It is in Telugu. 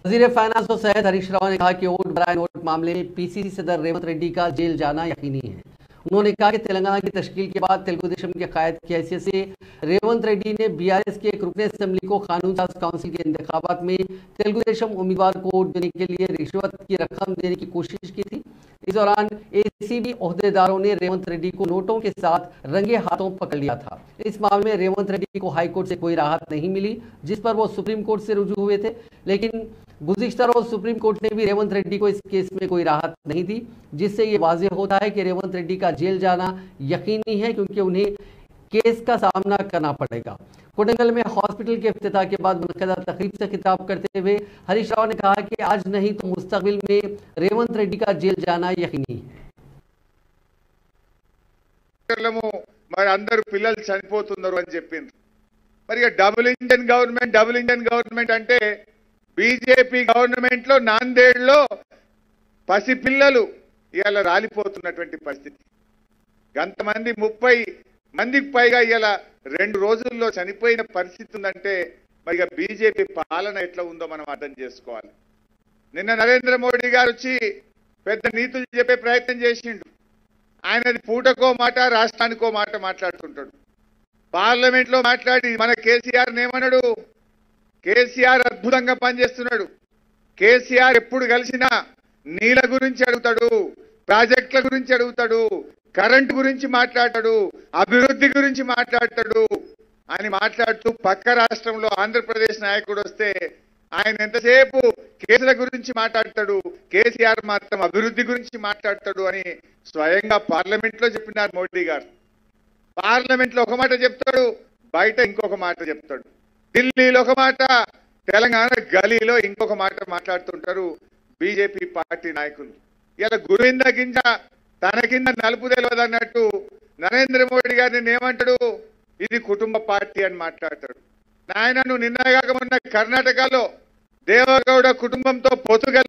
वजीर फाइनेंस और सैयद हरीश राव ने कहा कि वोट बराए नोट मामले में पीसीसी सदर रेवंत रेड्डी का जेल जाना यकीनी है। उन्होंने कहा कि तेलंगाना की तश्कील के बाद तेलुगु देशम के कायद की हैसियत से रेवंत रेड्डी ने बीआरएस के एक रुकन असेंबली को कानून साज काउंसिल के इंतखाबात में तेलुगु देशम उम्मीदवार को वोट देने के लिए रिश्वत की रकम देने की कोशिश की थी। इस दौरान एसीबी ओहदेदारों ने रेवंत रेड्डी को नोटों के साथ रंगे हाथों पकड़ लिया था। इस मामले में रेवंत रेड्डी को हाईकोर्ट से कोई राहत नहीं मिली, जिस पर वो सुप्रीम कोर्ट से रुजू हुए थे, लेकिन गुज़िश्ता रोज सुप्रीम कोर्ट ने भी रेवंत रेड्डी को इस केस में कोई राहत नहीं दी, जिससे ये वाज़ेह होता है कि रेवंत रेड्डी का जेल जाना यकीनी है, क्योंकि उन्हें केस का सामना करना पड़ेगा। कोडंगल में हॉस्पिटल के इफ्तिताह के बाद मुनक़दा तकरीब से खिताब करते हुए हरीश राव ने कहा कि आज नहीं तो मुस्तकबिल में रेवंत रेड्डी का जेल जाना यकीनी है। మరి అందరూ పిల్లలు చనిపోతున్నారు అని చెప్పిండ్రు। మరి డబుల్ ఇంజన్ గవర్నమెంట్ అంటే బీజేపీ గవర్నమెంట్ లో నాందేడ్లో పసిపిల్లలు ఇవాళ రాలిపోతున్నటువంటి పరిస్థితి। గంతమంది 30 మందికి పైగా ఇవాళ 2 రోజుల్లో చనిపోయిన పరిస్థితి ఉందంటే మరి బీజేపీ పాలన ఎట్లా ఉందో మనం అర్థం చేసుకోవాలి। నిన్న నరేంద్ర మోడీ గారు వచ్చి పెద్ద నీతులు చెప్పే ప్రయత్నం చేసిండు। ఆయనది పూటకో మాట రాష్ట్రానికో మాట మాట్లాడుతుంటాడు। పార్లమెంట్ లో మాట్లాడి మన కేసీఆర్ ఏమన్నాడు? కేసీఆర్ అద్భుతంగా పనిచేస్తున్నాడు, కేసీఆర్ ఎప్పుడు కలిసినా నీళ్ళ గురించి అడుగుతాడు, ప్రాజెక్టుల గురించి అడుగుతాడు, కరెంటు గురించి మాట్లాడతాడు, అభివృద్ధి గురించి మాట్లాడతాడు అని మాట్లాడుతూ పక్క రాష్ట్రంలో ఆంధ్రప్రదేశ్ నాయకుడు వస్తే ఆయన ఎంతసేపు కేసుల గురించి మాట్లాడతాడు, కేసీఆర్ మాత్రం అభివృద్ధి గురించి మాట్లాడతాడు అని స్వయంగా పార్లమెంట్ లో చెప్పినారు మోడీ గారు। పార్లమెంట్ లో ఒక మాట చెప్తాడు, బయట ఇంకొక మాట చెప్తాడు। ఢిల్లీలో ఒక మాట, తెలంగాణ గలీలో ఇంకొక మాట మాట్లాడుతుంటారు బీజేపీ పార్టీ నాయకులు। ఇలా గురువింద గింజ తన కింద నలుపు తెలియదన్నట్టు నరేంద్ర మోడీ గారిని ఏమంటాడు? ఇది కుటుంబ పార్టీ అని మాట్లాడతాడు। నాయన నువ్వు నిన్నగాక మొన్న కర్ణాటకలో దేవగౌడ కుటుంబంతో పొత్తుగా